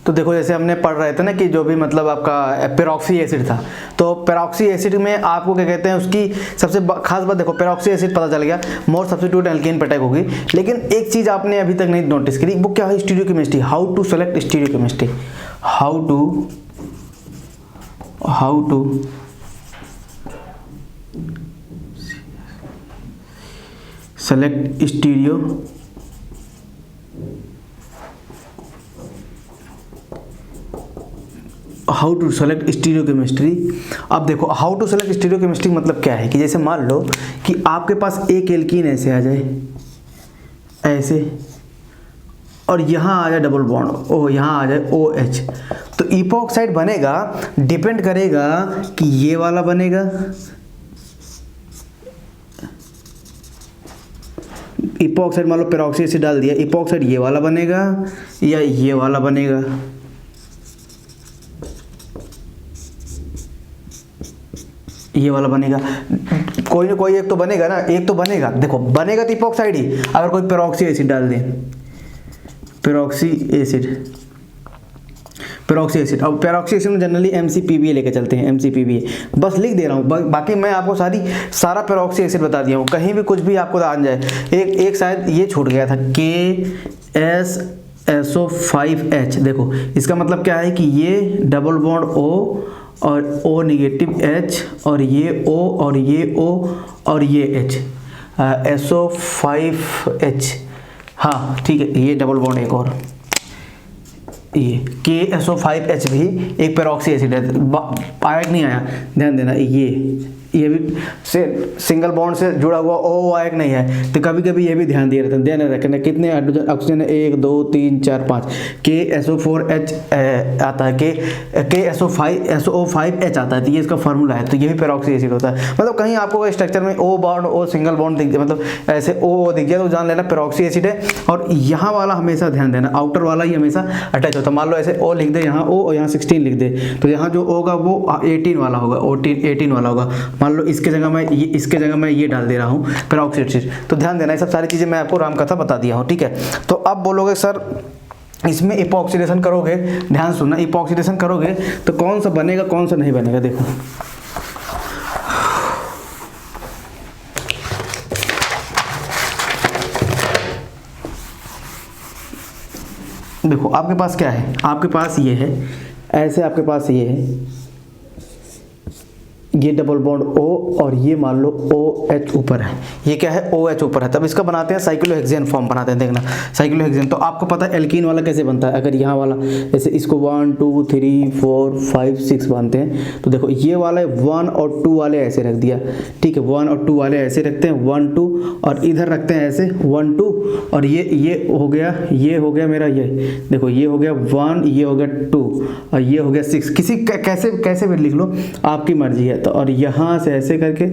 तो देखो जैसे हमने पढ़ रहे थे ना कि जो भी मतलब आपका पेरोक्सी एसिड था, तो पेरोक्सी एसिड में आपको क्या कहते हैं, उसकी सबसे खास बात देखो, पेरोक्सी एसिड पता चल गया, मोर सब्स्टिट्यूट एल्केन पर अटैक होगी, लेकिन एक चीज़ आपने अभी तक नहीं नोटिस करी, वो क्या है, stereochemistry. How to select stereochemistry, how to select stereo how to select stereochemistry. अब देखो हाउ टू सेलेक्ट स्टीरियोकेमिस्ट्री मतलब क्या है कि जैसे मान लो कि आपके पास एक एल्कीन ऐसे आ जाए, ऐसे, और यहाँ आ जाए डबल बॉन्ड, ओ यहाँ आ जाए OH, तो इपॉक्साइड बनेगा, डिपेंड करेगा कि ये वाला बनेगा, इपॉक्साइड मान लो पेरोक्सी एसिड डाल दिया, इपॉक्साइड ये वाला बनेगा या ये वाला बनेगा। ये वाला बनेगा, कोई ना कोई एक तो बनेगा ना, एक तो बनेगा। देखो बनेगा तो इपॉक्साइड ही, अगर कोई पेरोक्सी एसिड डाल दें, पेरोक्सी एसिड। अब पेरोक्सी एसिड में जनरली MCPBA लेके चलते हैं, MCPBA बस लिख दे रहा हूँ, बाकी मैं आपको सारा पेरोक्सी एसिड बता दिया हूँ, कहीं भी कुछ भी आपको आ जाए। एक शायद ये छूट गया था, KSSO5H। देखो इसका मतलब क्या है कि ये डबल बॉन्ड O और O नेगेटिव H, और ये O और ये O और ये H, SO5H। हाँ ठीक है, ये डबल बॉन्ड एक और, ये KSO5H भी एक पेरोक्सी एसिड है। आया कि नहीं आया, ध्यान देना, ये भी से सिंगल बॉन्ड से जुड़ा हुआ O आया कि नहीं है, तो कभी कभी ये भी ध्यान दिए रहते हैं, ध्यान रखना कितने हाइड्रोजन ऑक्सीजन है, 1 2 3 4 5, KSO4H आता है, KSO5H आता है, तो ये इसका फार्मूला है, तो ये भी पेरोक्सी एसिड होता है। मतलब कहीं आपको स्ट्रक्चर में O bond O single bond दिख जाए, मतलब ऐसे O दिख जाए, तो जान लेना पेरोक्सी एसिड है। और यहाँ वाला हमेशा ध्यान देना, आउटर वाला ही हमेशा अटैच होता है। मान लो ऐसे O लिख दे यहाँ O और यहाँ 16 लिख दे, तो यहाँ जो होगा वो 18 वाला होगा, 18 वाला होगा। मान लो इसके जगह मैं ये डाल दे रहा हूँ पेरोक्सी एसिड, तो ध्यान देना, ये सब सारी चीज़ें मैं आपको रामकथा बता दिया हूँ, ठीक है। तो अब बोलोगे सर इसमें इपॉक्सीडेशन करोगे, ध्यान सुनना, इपॉक्सीडेशन करोगे तो कौन सा बनेगा कौन सा नहीं बनेगा। देखो आपके पास क्या है, आपके पास ये है, ऐसे आपके पास ये है, ये डबल बॉन्ड O और ये मान लो OH ऊपर है, ये क्या है OH ऊपर है, तब इसका बनाते हैं साइक्लोहेक्सेन फॉर्म बनाते हैं। देखना साइक्लोहेक्सेन, तो आपको पता है एल्कीन वाला कैसे बनता है, अगर यहाँ वाला जैसे इसको 1 2 3 4 5 6 बांधते हैं, तो देखो ये वाला 1 और 2 वाले ऐसे रख दिया, ठीक है, 1 और 2 वाले ऐसे रखते हैं, 1 2, और इधर रखते हैं ऐसे 1 2, और ये हो गया मेरा, ये देखो ये हो गया 1, ये हो गया 2 और ये हो गया 6, किसी कैसे भी लिख लो, आपकी मर्जी है। तो और यहाँ से ऐसे करके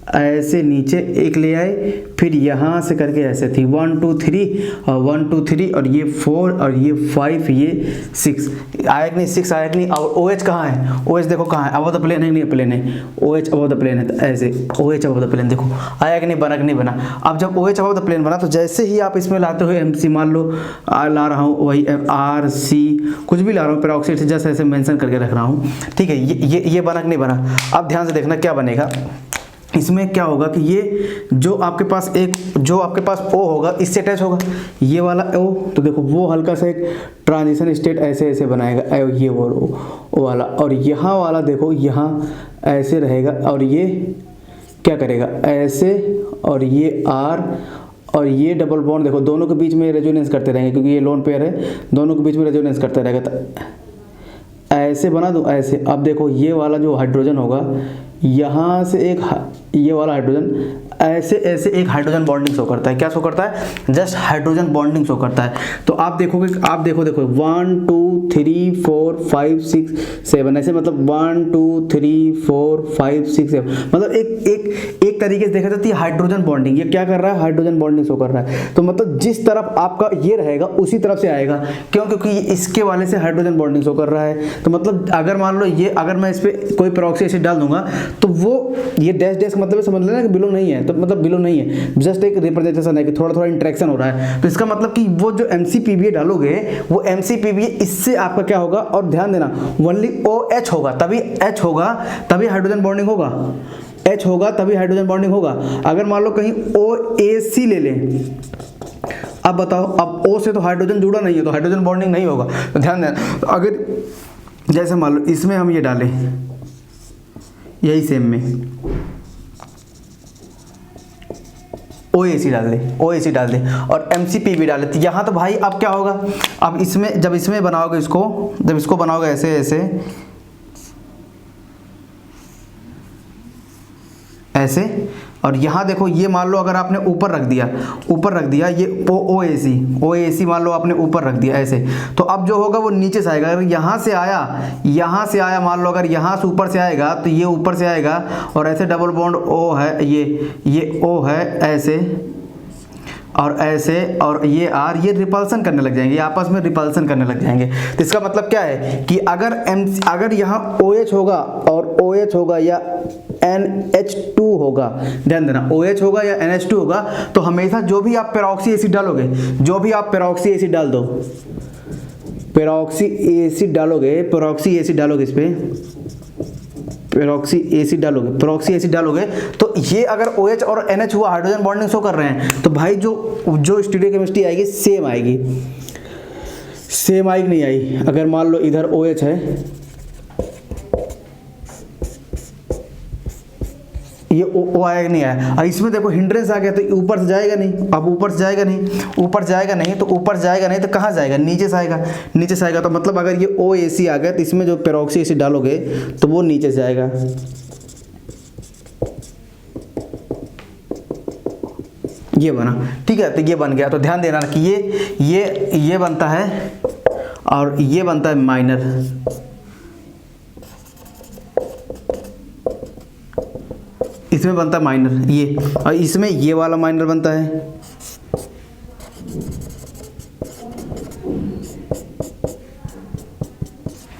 ऐसे नीचे एक ले आए, फिर यहाँ से करके ऐसे थी 1 2 3 और 1 2 3 और ये 4 और ये 5 ये 6 आया कि नहीं, 6 आया कि नहीं। और OH कहाँ है, OH देखो कहाँ है, अबव द प्लेन है, नहीं प्लेन है, OH अबव द प्लेन है, तो ऐसे OH अबव द प्लेन, देखो आया कि नहीं, बना कि नहीं बना। अब जब OH अबव द प्लेन बना, तो जैसे ही आप इसमें लाते हो MC, मान लो ला रहा हूँ वही RC कुछ भी ला रहा हूँ, पेरोक्साइड से जस्ट ऐसे मेंशन करके रख रहा हूँ, ठीक है। ये बना कि नहीं बना। अब ध्यान से देखना क्या बनेगा, इसमें क्या होगा कि ये जो आपके पास O होगा इससे अटैच होगा, ये वाला O, तो देखो वो हल्का सा एक ट्रांजिशन स्टेट ऐसे बनाएगा, ये वो वाला, और यहाँ वाला देखो यहाँ ऐसे रहेगा, और ये क्या करेगा ऐसे, और ये R और ये डबल बॉन्ड देखो दोनों के बीच में रेजोनेंस करते रहेंगे, क्योंकि ये लोन पेयर है, दोनों के बीच में रेजोनेंस करते रहेगा। तो ऐसे बना दूँ ऐसे। अब देखो ये वाला जो हाइड्रोजन होगा, यहाँ से एक ये वाला हाइड्रोजन ऐसे एक हाइड्रोजन बॉन्डिंग शो करता है, क्या शो करता है, जस्ट हाइड्रोजन बॉन्डिंग शो करता है। तो आप देखोगे, आप देखो 1 2 3 4 5 6 7 ऐसे, मतलब 1 2 3 4 5 6 7, मतलब एक तरीके से देखा जाती है हाइड्रोजन बॉन्डिंग। ये क्या कर रहा है, हाइड्रोजन बॉन्डिंग शो कर रहा है। तो मतलब जिस तरफ आपका ये रहेगा उसी तरफ से आएगा, क्यों, क्योंकि इसके वाले से हाइड्रोजन बॉन्डिंग शो कर रहा है। तो मतलब अगर मान लो ये, अगर मैं इस पर कोई पेरोक्सी एसिड डाल दूंगा, तो वो ये डैश डैश मतलब समझ लेना कि बिलोंग नहीं है, तो मतलब बिलो नहीं है, जस्ट एक रिप्रेजेंटेशन है कि थोड़ा थोड़ा इंटरेक्शन हो रहा है। तो इसका मतलब कि वो जो MCPBA डालोगे वो MCPBA इससे आपका क्या होगा, और ध्यान देना ओनली OH होगा तभी H होगा, तभी हाइड्रोजन बॉन्डिंग होगा, H होगा तभी हाइड्रोजन बॉन्डिंग होगा। अगर मान लो कहीं OAC ले लें, अब बताओ, अब O से तो हाइड्रोजन जुड़ा नहीं है तो हाइड्रोजन बॉन्डिंग नहीं होगा। तो ध्यान देना, अगर जैसे मान लो इसमें हम ये डालें, यही सेम में OAC डाल दे, OAC डाल दे और MCPB डाल दे, यहाँ तो भाई अब क्या होगा, अब इसमें जब इसमें बनाओगे इसको, जब इसको बनाओगे ऐसे ऐसे ऐसे, और यहाँ देखो ये मान लो अगर आपने ऊपर रख दिया ये OAC मान लो आपने ऊपर रख दिया ऐसे, तो अब जो होगा वो नीचे से आएगा। अगर यहाँ से आया मान लो, अगर यहाँ से ऊपर से आएगा तो ये ऊपर से आएगा और ऐसे डबल बॉन्ड O है, ये O है ऐसे और ऐसे, और ये R, ये रिपल्सन करने लग जाएंगे, आपस में रिपल्सन करने लग जाएंगे। तो इसका मतलब क्या है कि अगर यहाँ OH होगा और OH होगा या NH2 होगा, ध्यान देना OH होगा या NH2 होगा, तो हमेशा जो भी आप पेरोक्सी एसिड डालोगे, पेरोक्सी एसिड डालोगे इस पे, पेरोक्सी एसिड डालोगे तो ये अगर OH और NH हुआ, हाइड्रोजन बॉन्डिंग शो कर रहे हैं, तो भाई जो स्टीरियोकेमिस्ट्री आएगी सेम आएगी नहीं आई। अगर मान लो इधर OH है, ये O आया नहीं आया, और इसमें देखो हिंड्रेंस आ गया तो ऊपर से जाएगा नहीं, अब ऊपर से जाएगा नहीं तो कहाँ जाएगा, नीचे से आएगा। तो मतलब अगर ये OAC आ गया तो इसमें जो पेरोक्सी एसिड डालोगे तो वो नीचे से आएगा, ये बना, ठीक है। तो ये बन गया, तो ध्यान देना कि ये बनता है और ये बनता है माइनर, इसमें बनता है माइनर ये, और इसमें ये वाला माइनर बनता है,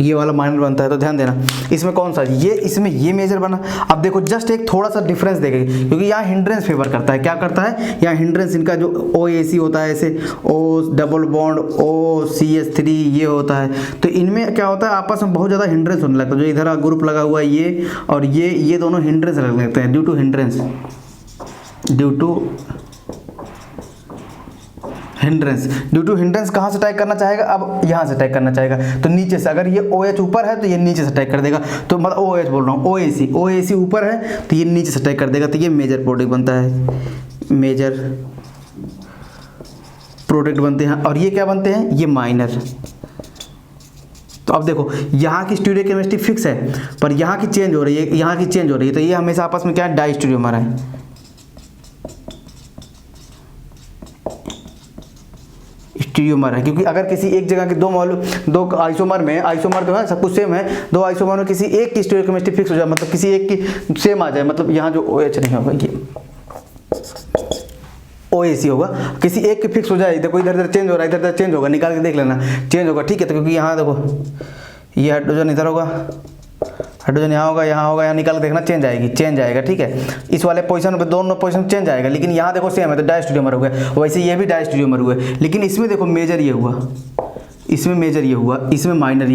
ये वाला माइनर बनता है। तो ध्यान देना इसमें कौन सा, इसमें ये मेजर बना। अब देखो जस्ट एक थोड़ा सा डिफरेंस देखेंगे, क्योंकि यहाँ हिंड्रेंस फेवर करता है, क्या करता है यहाँ हिंड्रेंस, इनका जो OAC होता है ऐसे O डबल बॉन्ड OCH3 ये होता है, तो इनमें क्या होता है आपस में बहुत ज़्यादा हिंड्रेंस होने लगता है। जो इधर ग्रुप लगा हुआ है ये और ये दोनों हिंड्रेंस लगने लगते हैं due to hindrance, due to hindrance कहाँ से अटैक करना चाहेगा, अब यहाँ से अटैक करना चाहेगा, तो नीचे से। अगर ये OH ऊपर है तो ये नीचे से अटैक कर देगा, तो मतलब OH बोल रहा हूँ, OAC ऊपर है तो ये नीचे से अटैक कर देगा, तो ये मेजर प्रोडक्ट बनता है, मेजर प्रोडक्ट बनते हैं। और ये क्या बनते हैं, ये माइनर। तो अब देखो यहाँ की स्टीरियोकेमिस्ट्री फिक्स है पर यहाँ की चेंज हो रही है, तो ये हमेशा आपस में क्या है, डाई स्टीरियोमर है, क्योंकि अगर किसी एक जगह के दो आइसोमर में, आइसोमर तो है सब कुछ सेम है, दो आइसोमर में किसी एक की स्टीरियोकेमिस्ट्री फिक्स हो जाए, मतलब किसी एक की सेम आ जाए, मतलब यहाँ जो OH नहीं होगा ये OAC होगा, किसी एक की फिक्स हो जाए, देखो इधर चेंज हो रहा है, इधर चेंज होगा, निकाल के देख लेना चेंज होगा, ठीक है। तो क्योंकि यहाँ देखो ये हाइड्रोजन इधर होगा, हाइड्रोजन यहाँ होगा, यहाँ निकाल के देखना चेंज आएगा, ठीक है। इस वाले पोजीशन पे दोनों पोजीशन चेंज आएगा, लेकिन यहाँ देखो सेम है तो डायस्टीरियोमर हो गया, वैसे ये भी डायस्टीरियोमर हुआ, लेकिन इसमें देखो मेजर ये हुआ, इसमें माइनर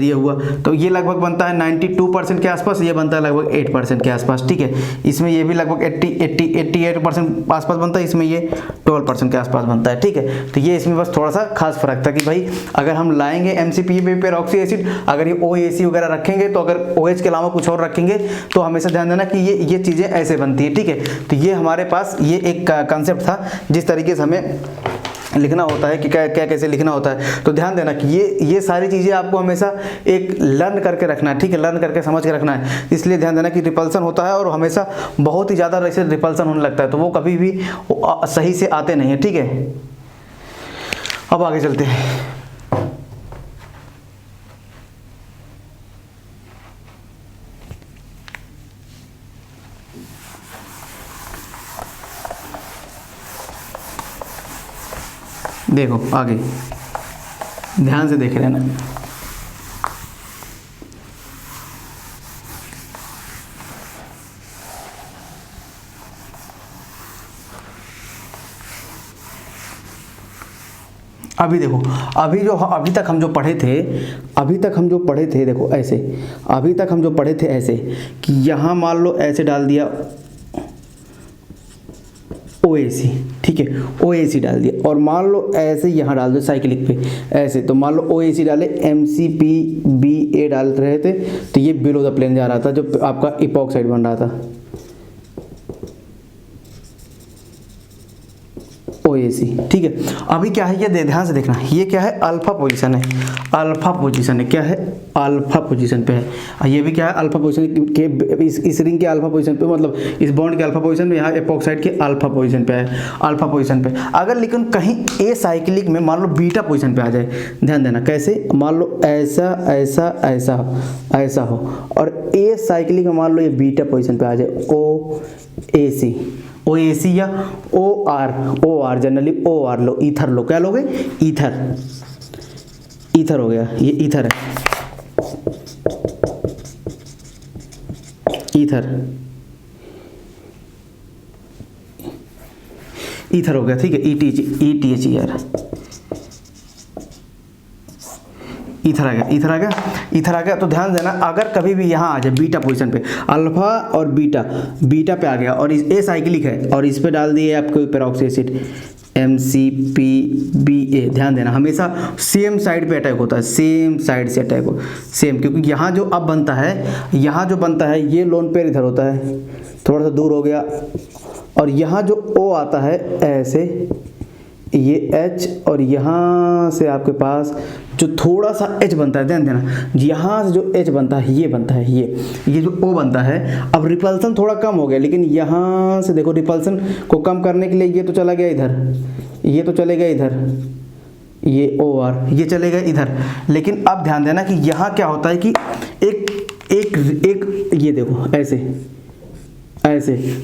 ये हुआ, तो ये लगभग बनता है 92% के आसपास, ये बनता है लगभग 8% के आसपास, ठीक है। इसमें ये भी लगभग 88% आसपास बनता है, इसमें ये 12% के आसपास बनता है, ठीक है। तो ये इसमें बस थोड़ा सा खास फर्क था कि भाई अगर हम लाएंगे MCPBA पेरोक्सी एसिड, अगर ये OAC वगैरह रखेंगे, तो अगर OH के अलावा कुछ और रखेंगे तो हमेशा ध्यान देना कि ये चीज़ें ऐसे बनती है, ठीक है। तो ये हमारे पास ये एक कंसेप्ट था जिस तरीके से हमें लिखना होता है कि क्या कैसे लिखना होता है। तो ध्यान देना कि ये सारी चीज़ें आपको हमेशा एक लर्न करके रखना है, ठीक है, लर्न करके समझ के रखना है। इसलिए ध्यान देना कि रिपल्सन होता है और हमेशा बहुत ही ज़्यादा वैसे रिपल्सन होने लगता है, तो वो कभी भी सही से आते नहीं है, ठीक है। अब आगे चलते हैं। देखो आगे ध्यान से देख लेना। अभी देखो, अभी तक हम जो पढ़े थे देखो ऐसे, अभी तक हम जो पढ़े थे ऐसे कि यहाँ मान लो ऐसे डाल दिया OAC, ठीक है, OAC डाल दिया, और मान लो ऐसे यहाँ डाल दो साइक्लिक पे ऐसे, तो मान लो OAC डाले, MCPBA डाल रहे थे, तो ये बिलो द प्लेन जा रहा था जो आपका इपॉक्साइड बन रहा था, OAC, ठीक है। अभी क्या है, ये ध्यान से देखना, ये क्या है, अल्फा पोजीशन है, अल्फा पोजीशन है, क्या है, अल्फा पोजीशन पे है, ये भी क्या है, अल्फा पोजीशन के, इस रिंग के अल्फा पोजीशन पे, मतलब इस बॉन्ड के अल्फा पोजीशन पे, यहाँ एपॉक्साइड के अल्फा पोजीशन पे है, अल्फा पोजीशन पे। अगर लेकिन कहीं ए साइक्लिक में मान लो बीटा पोजीशन पे आ जाए, ध्यान देना कैसे, मान लो ऐसा ऐसा ऐसा ऐसा हो, और ए साइक्लिक में मान लो ये बीटा पोजीशन पे आ जाए, OAC या OR, जनरली OR लो, ईथर लो, क्या लोगे, ईथर हो गया, ये ईथर है, ईथर हो गया, ठीक है, ETHER, ईथर आ गया। तो ध्यान देना, अगर कभी भी यहाँ आ जाए बीटा पोजीशन पे, अल्फा और बीटा पे आ गया, और इस ए साइक्लिक है, और इस पे डाल दिए आपको पेरोक्सी एसिड MCPBA, ध्यान देना हमेशा सेम साइड पे अटैक होता है, सेम साइड से अटैक हो, सेम, क्योंकि यहाँ जो अब बनता है, ये लोन पेयर इधर होता है, थोड़ा सा दूर हो गया, और यहाँ जो O आता है ऐसे, ये H, और यहाँ से आपके पास जो थोड़ा सा H बनता है, ध्यान देना, यहाँ से जो H बनता है, ये जो O बनता है, अब रिपल्सन थोड़ा कम हो गया, लेकिन यहाँ से देखो रिपल्सन को कम करने के लिए ये तो चला गया इधर, ये तो चलेगा इधर, ये OR, ये चलेगा इधर, लेकिन अब ध्यान देना कि यहाँ क्या होता है कि एक ये देखो ऐसे,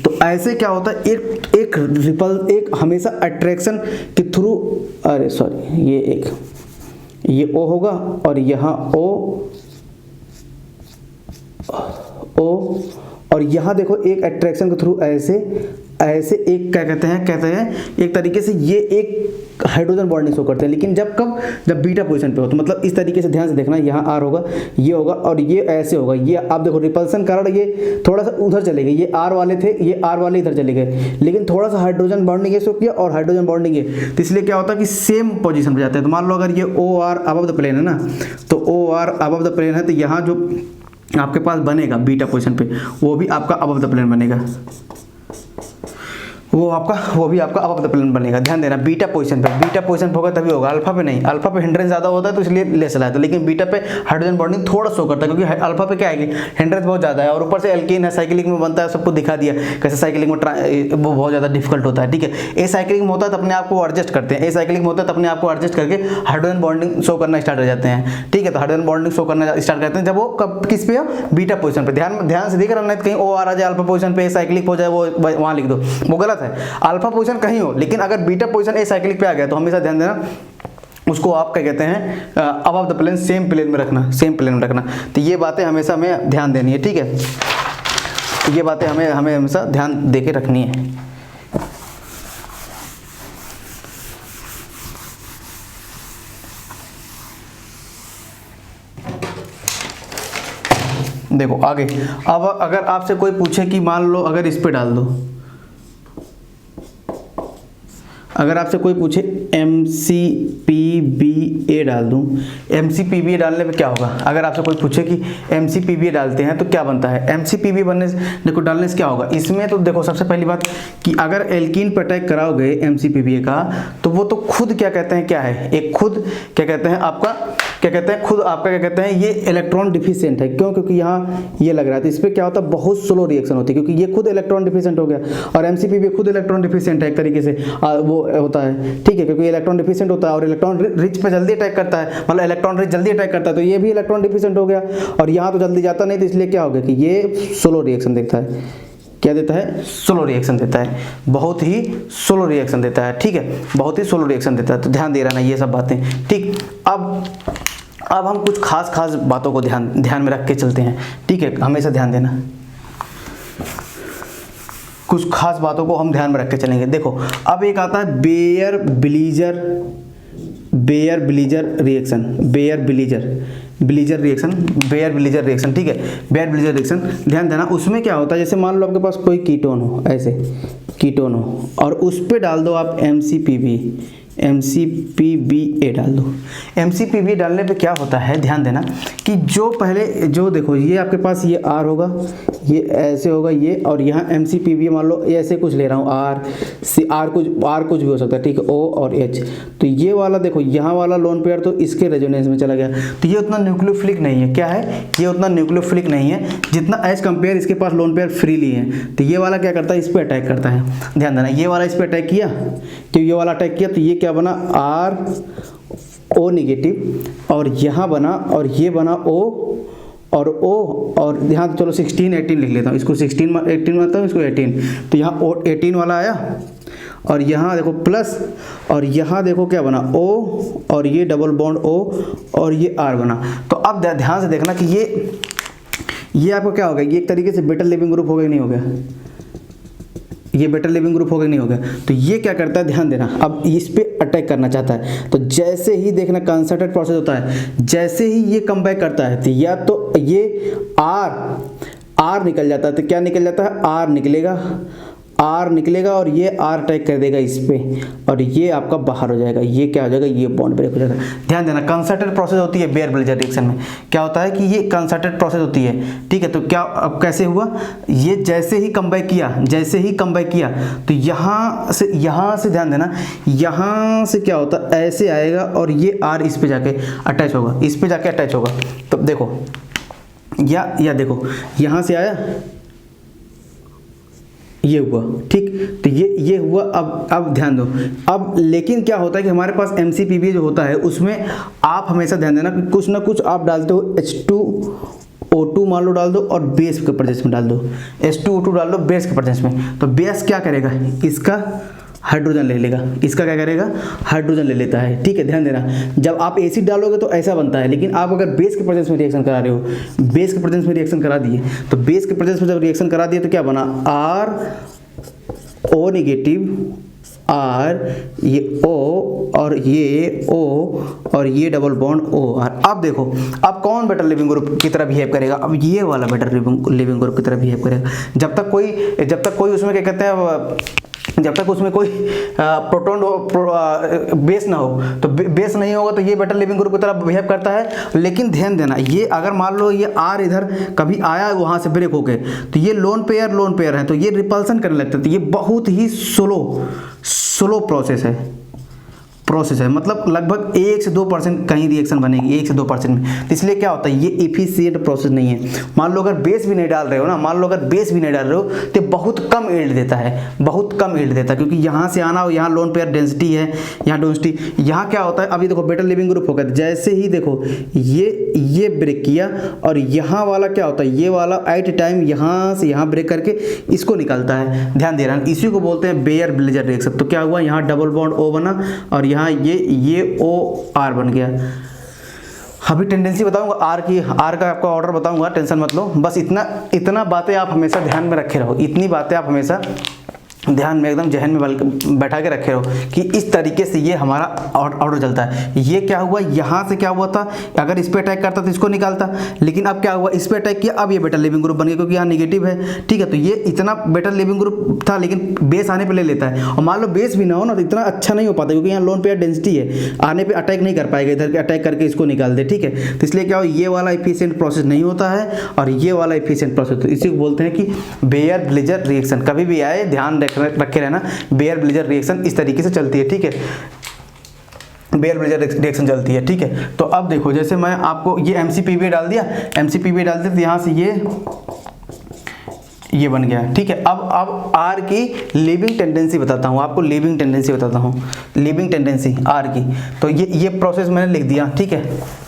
तो ऐसे क्या होता है, एक हमेशा अट्रैक्शन के थ्रू, अरे सॉरी, ये O होगा, और यहाँ O, और यहाँ देखो एक अट्रैक्शन के थ्रू ऐसे एक क्या कहते हैं एक तरीके से ये एक हाइड्रोजन बॉन्डिंग शो करते हैं, लेकिन जब बीटा पोजीशन पे हो, तो मतलब इस तरीके से ध्यान से देखना, यहाँ R होगा, ये होगा, और ये ऐसे होगा, ये आप देखो रिपल्सन कारण ये थोड़ा सा उधर चले गए, ये R वाले थे, ये R वाले इधर चले गए, लेकिन थोड़ा सा हाइड्रोजन बॉन्डिंग ये शो किया, और हाइड्रोजन बॉन्डिंग ये, तो इसलिए क्या होता है कि सेम पोजीशन पे जाते हैं। तो मान लो अगर ये OR अबव द प्लेन है ना, तो OR अबव द प्लेन है, तो यहाँ जो आपके पास बनेगा बीटा पोजीशन पे, वो भी आपका अबव द प्लेन बनेगा, वो भी आपका अबव द प्लेन बनेगा। ध्यान देना, बीटा पोजीशन पे होगा तभी होगा, अल्फा पे नहीं, अल्फा पे हिंड्रेंस ज़्यादा होता है तो इसलिए लेस लाया था, लेकिन बीटा पे हाइड्रोजन बॉन्डिंग थोड़ा शो करता है, क्योंकि अल्फा पे क्या है कि हिंड्रेंस बहुत ज़्यादा है, और ऊपर से एल्कीन है, साइक्लिक में बनता है, सबको दिखा दिया कैसे साइक्लिक में वो बहुत ज़्यादा डिफिकल्ट होता है, ठीक है। ए साइक्लिक में होता है तो अपने आप को एडजस्ट करते हैं, ए साइक्लिक में होता है तो अपने आप को एडजस्ट करके हाइड्रोजन बॉन्डिंग शो करना स्टार्ट हो जाते हैं, ठीक है। तो हाइड्रोजन बॉन्डिंग शो करना स्टार्ट करते हैं जब वो कब किस पे हो, बीटा पोजीशन पे। ध्यान से देख रहा नहीं, कहीं OR आ जाए अल्फा पोजीशन पे, साइक्लिक हो जाए, वो वहाँ लिख दो, वो गलत है। अल्फा पोजीशन कहीं हो, लेकिन अगर बीटा पोजीशन ए साइक्लिक पे आ गया तो हमेशा ध्यान देना उसको आप क्या कहते हैं above the plane, same plane में रखना। तो ये बातें हमेशा हमें ध्यान देनी है, ठीक है। तो ये बातें हमें हमेशा ध्यान दे के रखनी है। देखो आगे, अब अगर आपसे कोई पूछे कि मान लो अगर इस पे डाल दो, अगर आपसे कोई पूछे MCPBA डाल दूं, MCPBA डालने पे क्या होगा? अगर आपसे कोई पूछे कि MCPBA डालते हैं तो क्या बनता है, MCPBA बनने से देखो डालने से क्या होगा इसमें, तो देखो सबसे पहली बात कि अगर एल्कीन पर अटैक कराओगे MCPBA का, तो वो तो खुद क्या कहते हैं, क्या है, एक खुद क्या कहते हैं आपका, क्या कहते हैं खुद आपका क्या कहते हैं, ये इलेक्ट्रॉन डिफिशिएंट है। क्यों? क्योंकि यहाँ ये लग रहा है, तो इस पर क्या होता है, बहुत स्लो रिएक्शन होती है, क्योंकि ये खुद इलेक्ट्रॉन डिफिशिएंट हो गया, और MCPBA खुद इलेक्ट्रॉन डिफिशिएंट है एक तरीके से, वो होता है, ठीक है, क्योंकि इलेक्ट्रॉन डिफिशिएंट होता है और इलेक्ट्रॉन रिच पे जल्दी अटैक करता है, मतलब इलेक्ट्रॉन रिच जल्दी अटैक करता है, तो ये भी इलेक्ट्रॉन डिफिशिएंट हो गया, और यहाँ तो जल्दी जाता नहीं, तो इसलिए क्या हो गया कि ये स्लो रिएक्शन देता है, क्या देता है, स्लो रिएक्शन देता है, बहुत ही स्लो रिएक्शन देता है, ठीक है, बहुत ही स्लो रिएक्शन देता है। तो ध्यान दे रहा ना ये सब बातें, ठीक। अब हम कुछ खास बातों को ध्यान में रख के चलते हैं, ठीक है, हमेशा ध्यान देना, कुछ खास बातों को हम ध्यान में रख के चलेंगे। देखो अब एक आता है बेयर ब्लीजर रिएक्शन, बेयर ब्लीजर रिएक्शन, ठीक है, बेयर ब्लीजर रिएक्शन। ध्यान देना उसमें क्या होता है, जैसे मान लो आपके पास कोई कीटोन हो, ऐसे कीटोन हो और उस पे डाल दो आप MCPBA डाल दो। MCPBA डालने पे क्या होता है, ध्यान देना कि जो पहले जो देखो ये आपके पास ये R होगा, ये ऐसे होगा ये, और यहाँ MCPBA मान लो ऐसे कुछ ले रहा हूँ, R कुछ भी हो सकता है, ठीक है, O और H। तो ये वाला देखो यहाँ वाला लोन पेयर तो इसके रेजोनेंस में चला गया, तो ये उतना न्यूक्लियोफिलिक नहीं है। क्या है, ये उतना न्यूक्लियोफिलिक नहीं है जितना एज कंपेयर इसके पास लोन पेयर फ्रीली है। तो ये वाला क्या करता है, इस पर अटैक करता है। ध्यान देना ये वाला इस पर अटैक किया, तो ये वाला अटैक किया, तो ये क्या बना, RO नेगेटिव, और यहाँ बना और ये बना O और O, और यहाँ चलो 16 18 लिख लेता हूँ, इसको 16 18 मानता हूँ, इसको 18, तो यहाँ 18 वाला आया, और यहाँ देखो प्लस, और यहाँ देखो क्या बना O, और ये डबल बॉन्ड O और ये R बना। तो अब ध्यान से देखना कि ये आपको क्या होगा, ये एक तरीके से बेटर लिविंग ग्रुप हो गया, नहीं हो गया, ये बेटर लिविंग ग्रुप हो गया, नहीं हो गया। तो ये क्या करता है, ध्यान देना, अब इस पे अटैक करना चाहता है, तो जैसे ही देखना कंसर्टेड प्रोसेस होता है, जैसे ही ये कम बैक करता है, तो या तो ये R निकल जाता है, तो क्या निकल जाता है, R निकलेगा और ये R अटैक कर देगा इस पे, और ये आपका बाहर हो जाएगा, ये क्या हो जाएगा, ये बॉन्ड ब्रेक हो जाएगा। ध्यान देना कंसर्टेड प्रोसेस होती है बेयर ब्लीजर रिएक्शन में, क्या होता है कि ये कंसर्टेड प्रोसेस होती है, ठीक है। तो क्या अब कैसे हुआ, ये जैसे ही कम बैक किया, तो यहाँ से ध्यान देना, यहाँ से क्या होता है, ऐसे आएगा और ये R इस पे जाके अटैच होगा, तो देखो या देखो यहाँ से आया, ये हुआ, ठीक, तो ये हुआ। अब ध्यान दो, अब लेकिन क्या होता है कि हमारे पास MCPBA जो होता है उसमें आप हमेशा ध्यान देना कि कुछ ना कुछ आप डालते हो, H2O2 मान लो डाल दो, और बेस के प्रेजेंस में डाल दो, H2O2 डाल दो बेस के प्रेजेंस में। तो बेस क्या करेगा, इसका हाइड्रोजन ले लेगा, इसका क्या करेगा, हाइड्रोजन ले लेता है, ठीक है। ध्यान देना जब आप एसिड डालोगे तो ऐसा बनता है, लेकिन आप अगर बेस के प्रेजेंस में रिएक्शन करा रहे हो, बेस के प्रेजेंस में रिएक्शन करा दिए, तो बेस के प्रेजेंस में जब रिएक्शन करा दिए तो क्या बना, RO नेगेटिव, R ये O और ये O और ये डबल बॉन्ड OR। अब देखो अब कौन बेटर लिविंग ग्रुप की तरह बिहेव करेगा, अब ये वाला बेटर लिविंग ग्रुप की तरह बिहेव करेगा। जब तक कोई उसमें क्या कहते हैं, जब तक उसमें कोई प्रोटॉन बेस ना हो, तो बेस नहीं होगा तो ये बेटर लिविंग ग्रुप की तरह बिहेव करता है। लेकिन ध्यान देना ये अगर मान लो ये R इधर कभी आया वहाँ से ब्रेक होके, तो ये लोन पेयर है, तो ये रिपल्सन करने लगता है, तो ये बहुत ही स्लो प्रोसेस है, मतलब लगभग 1 से 2% कहीं रिएक्शन बनेगी, 1 से 2% में। तो इसलिए क्या होता है, ये इफिशिएंट प्रोसेस नहीं है। मान लो अगर बेस भी नहीं डाल रहे हो तो बहुत कम यील्ड देता है, क्योंकि यहाँ से आना हो, यहाँ लोन पेयर डेंसिटी है, यहाँ क्या होता है, अभी देखो बेटर लिविंग ग्रुप होगा, जैसे ही देखो ये ब्रेक किया, और यहाँ वाला क्या होता है, ये वाला एट टाइम यहाँ से यहाँ ब्रेक करके इसको निकालता है। ध्यान दे रहा है, इसी को बोलते हैं बेयर ब्लीजर रिएक्शन। तो क्या हुआ, यहाँ डबल बॉन्ड O बना और यहाँ ये OR बन गया। अभी टेंडेंसी बताऊंगा R का आपका ऑर्डर बताऊंगा, टेंशन मत लो। बस इतना बातें आप हमेशा ध्यान में रखे रहो, इतनी बातें आप हमेशा ध्यान में एकदम जहन में बैठा के रखे रहो कि इस तरीके से ये हमारा ऑर्डर चलता है। ये क्या हुआ, यहाँ से क्या हुआ था, अगर इस पे अटैक करता तो इसको निकालता, लेकिन अब क्या हुआ, इस पे अटैक किया, अब ये बेटर लिविंग ग्रुप बन गया क्योंकि यहाँ नेगेटिव है, ठीक है। तो ये इतना बेटर लिविंग ग्रुप था, लेकिन बेस आने पे ले लेता है। और मान लो बेस भी ना हो ना, तो इतना अच्छा नहीं हो पाता, क्योंकि यहाँ लोन पेयर डेंसिटी है, आने पर अटैक नहीं कर पाएगा, इधर अटैक करके इसको निकाल दे, ठीक है। तो इसलिए क्या हो, ये वाला इफिशिएंट प्रोसेस नहीं होता है और ये वाला इफिशिएंट प्रोसेस, तो इसी को बोलते हैं कि बेयर ब्लीजर रिएक्शन। कभी भी आए ध्यान रखे रहना, बेयर ब्लीजर रिएक्शन इस तरीके से चलती है, ठीक है, बेयर ब्लीजर रिएक्शन चलती है, ठीक है। तो अब देखो, जैसे मैं आपको ये MCPBA डाल दिया, तो यहाँ से ये बन गया, ठीक है। अब R की लीविंग टेंडेंसी बताता हूँ आपको, लीविंग टेंडेंसी R की। तो ये प्रोसेस मैंने लिख दिया, ठीक है।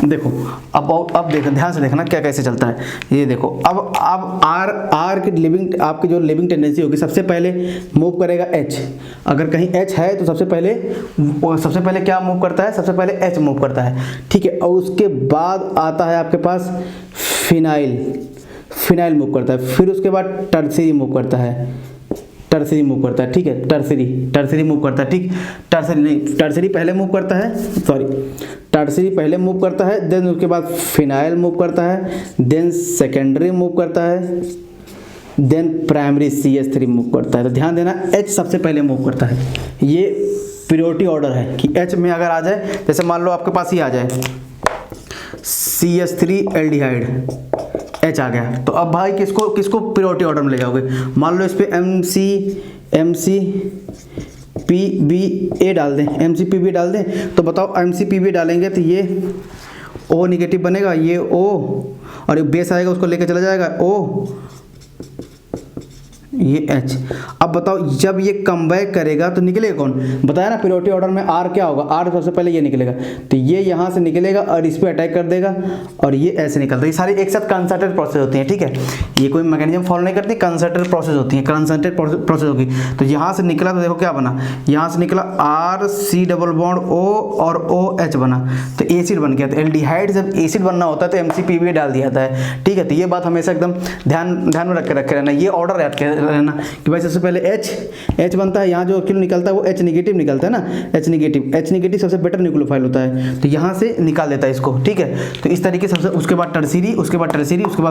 देखो अब देखो, ध्यान से देखना क्या कैसे चलता है। ये देखो अब R की आपकी जो लिविंग टेंडेंसी होगी, सबसे पहले मूव करेगा H। अगर कहीं H है तो सबसे पहले क्या मूव करता है, सबसे पहले H मूव करता है, ठीक है। और उसके बाद आता है आपके पास फिनाइल मूव करता है, फिर उसके बाद टर्सरी मूव करता है, टर्सरी मूव करता है, ठीक है, टर्सरी मूव करता है, ठीक, टर्सरी नहीं, टर्सरी पहले मूव करता है, सॉरी, टर्सरी पहले मूव करता है, देन उसके बाद फिनाइल मूव करता है, देन सेकेंडरी मूव करता है, देन प्राइमरी CH3 मूव करता है। तो ध्यान देना H सबसे पहले मूव करता है, ये प्रायोरिटी ऑर्डर है कि H में अगर आ जाए, जैसे मान लो आपके पास ही आ जाए CH3 एल्डिहाइड, H आ गया, तो अब भाई किसको किसको प्रायोरिटी ऑर्डर में ले जाओगे, मान लो इस पे MCPBA डाल दें, MCPB डाल दें, तो बताओ MCPB डालेंगे तो ये O निगेटिव बनेगा, ये O, और ये बेस आएगा उसको लेके चला जाएगा O, ये H। अब बताओ जब ये कम बैक करेगा तो निकलेगा कौन, बताया ना प्रायोरिटी ऑर्डर में R क्या होगा, R सबसे पहले ये निकलेगा, तो ये यहाँ से निकलेगा और इस पे अटैक कर देगा और ये ऐसे निकलता है। ये सारी एक साथ कंसर्टेड प्रोसेस होती है, ठीक है, ये कोई मैकेनिज्म फॉलो नहीं करती, कंसर्टेड प्रोसेस होती है, कंसर्टेड प्रोसेस होगी। तो यहाँ से निकला तो देखो क्या बना, यहाँ से निकला RC डबल बॉन्ड O और OH बना, तो एसिड बन गया। तो एल्डिहाइड जब एसिड बनना होता है तो MCPB डाल दिया जाता है, ठीक है। तो ये बात हमेशा एकदम ध्यान में रखे रहना, ये ऑर्डर याद रहना कि भाई सबसे पहले H बनता है, यहाँ जो क्यों निकलता है वो H निगेटिव निकलता है ना, H निगेटिव सबसे बेटर न्यूक्लियोफाइल होता है, तो यहाँ से निकाल देता है इसको, ठीक है। तो इस तरीके से उसके बाद टर्सरी, उसके बाद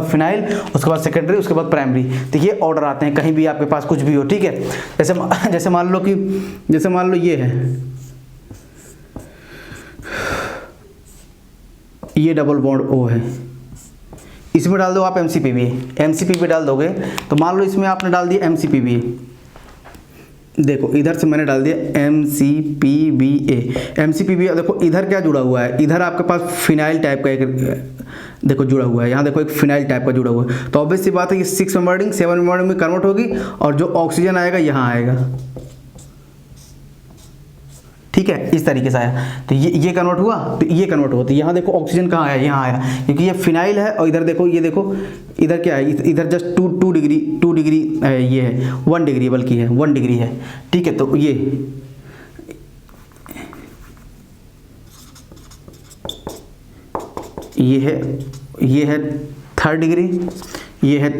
फिनाइल, उसके बाद सेकेंडरी, उसके बाद प्राइमरी, तो ये ऑर्डर आते हैं कहीं भी आपके पास कुछ भी हो, ठीक है। जैसे मान लो ये है, ये डबल बॉन्ड O है, इसमें डाल दो आप MCPB डाल दोगे, तो मान लो इसमें आपने डाल दिया MCPB, देखो इधर से मैंने डाल दिया MCPB, देखो इधर क्या जुड़ा हुआ है, इधर आपके पास फिनाइल टाइप का एक देखो जुड़ा हुआ है, यहाँ देखो एक फिनाइल टाइप का जुड़ा हुआ है, तो ऑब्वियस सी बात है कि 6 मेंबरिंग 7 मेंबरिंग में कन्वर्ट होगी और जो ऑक्सीजन आएगा यहाँ आएगा, ठीक है, इस तरीके से आया। तो ये कन्वर्ट हुआ, तो ये कन्वर्ट हुआ, तो यहाँ देखो ऑक्सीजन कहाँ आया, यहाँ आया, क्योंकि ये फिनाइल है, और इधर देखो, ये देखो इधर क्या है, इधर जस्ट 2 डिग्री ये है, 1 डिग्री बल्कि है, 1 डिग्री है, ठीक है। तो ये है 3rd डिग्री, ये है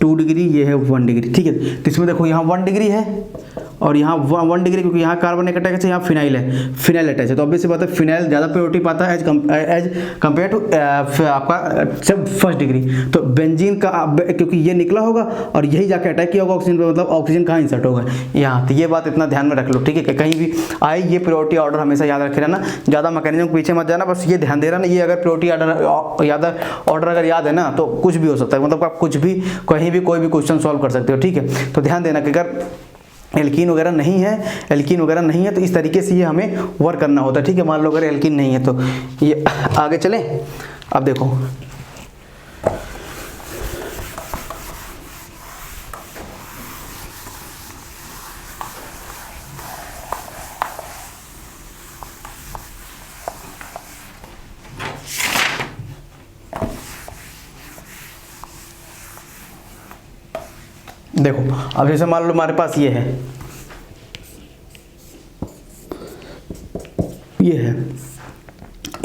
2 डिग्री, ये है 1 डिग्री, ठीक है। तो इसमें देखो यहाँ 1 डिग्री है और यहाँ 1 डिग्री, क्योंकि यहाँ कार्बन एक अटैच है, यहाँ फिनाइल अटैच है, तो ऑब्वियस सी बात है फिनाइल ज़्यादा प्रायोरिटी पाता है एज कंपेयर टू आपका जब 1st डिग्री। तो बेंजीन का क्योंकि ये निकला होगा और यही जाके अटैक किया होगा ऑक्सीजन पे, मतलब ऑक्सीजन कहाँ इंसर्ट होगा, यहाँ। तो ये बात इतना ध्यान में रख लो, ठीक है, कहीं भी आए ये प्रायोरिटी ऑर्डर हमेशा याद रखे रहना, ज़्यादा मैकेनिज्म के पीछे मत जाना, बस ये ध्यान दे रहा ना, ये अगर प्रायोरिटी ऑर्डर अगर याद है ना तो कुछ भी हो सकता है, मतलब आप कुछ भी कहीं भी कोई भी क्वेश्चन सॉल्व कर सकते हो, ठीक है। तो ध्यान देना कि अगर एल्कीन वगैरह नहीं है तो इस तरीके से ये हमें वर्क करना होता है, ठीक है। मान लो अगर एल्कीन नहीं है तो ये आगे चलें। अब देखो अब जैसे मान लो हमारे पास ये है,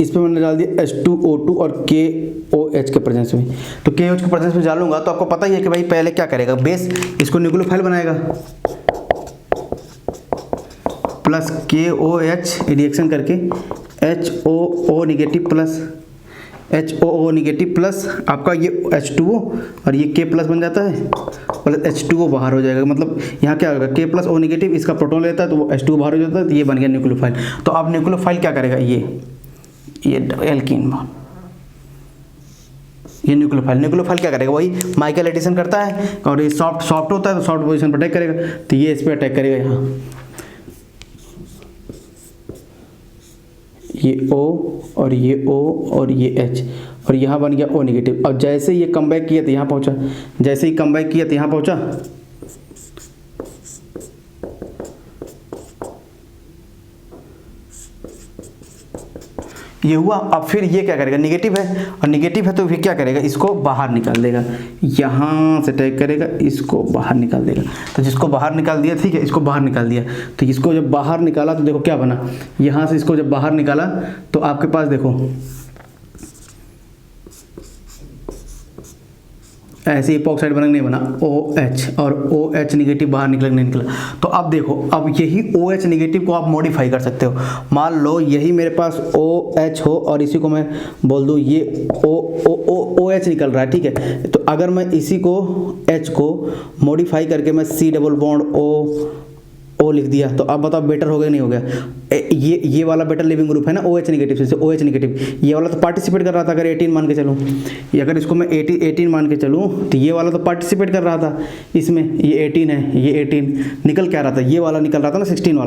इस पर मैंने डाल दिया H2O2 और KOH के प्रेजेंस में, तो KOH के प्रेजेंस में डालूंगा तो आपको पता ही है कि भाई पहले क्या करेगा, बेस इसको न्यूक्लियोफाइल बनाएगा, प्लस KOH रिएक्शन करके HOO निगेटिव प्लस आपका ये H2O और ये K प्लस बन जाता है, प्लस H2O बाहर हो जाएगा, मतलब यहाँ क्या होगा, K प्लस O निगेटिव, इसका प्रोटॉन लेता है तो वो H2O बाहर हो जाता है, तो ये बन गया न्यूक्लियोफाइल। तो अब न्यूक्लियोफाइल क्या करेगा, ये एल्कीन, ये न्यूक्लियोफाइल क्या करेगा, वही माइकल एडिशन करता है और ये सॉफ्ट होता है तो सॉफ्ट पोजीशन पर अटैक करेगा, तो ये इस पर अटैक करेगा, यहाँ ये O और ये O और ये H, और यहाँ बन गया O निगेटिव। अब जैसे ये कम बैक किया तो यहाँ पहुँचा, ये हुआ। अब फिर ये क्या करेगा, निगेटिव है, और निगेटिव है तो फिर क्या करेगा, इसको बाहर निकाल देगा, यहाँ से अटैक करेगा, इसको बाहर निकाल देगा। तो जिसको बाहर निकाल दिया, ठीक है, इसको बाहर निकाल दिया, तो इसको जब बाहर निकाला तो देखो क्या बना, यहाँ से इसको जब बाहर निकाला तो आपके पास देखो ऐसे इपॉक्साइड बना नहीं बना, OH और OH निगेटिव बाहर निकला नहीं निकला। तो अब देखो, अब यही OH निगेटिव को आप मॉडिफाई कर सकते हो। मान लो यही मेरे पास OH हो और इसी को मैं बोल दूँ ये OH निकल रहा है, ठीक है। तो अगर मैं इसी को H को मॉडिफाई करके मैं C डबल बॉन्ड O लिख दिया, तो अब बताओ बेटर हो गया नहीं हो गया? ये वाला बेटर लिविंग ग्रुप है ना OH निगेटिव से OH निगेटिव, ये वाला तो पार्टिसिपेट कर रहा था। अगर 18 मान के चलूँ, अगर इसको मैं 18 मान के चलूँ तो ये वाला तो पार्टिसिपेट कर रहा था इसमें, ये 18 है, ये 18 निकल क्या रहा था, ये वाला निकल रहा था ना 16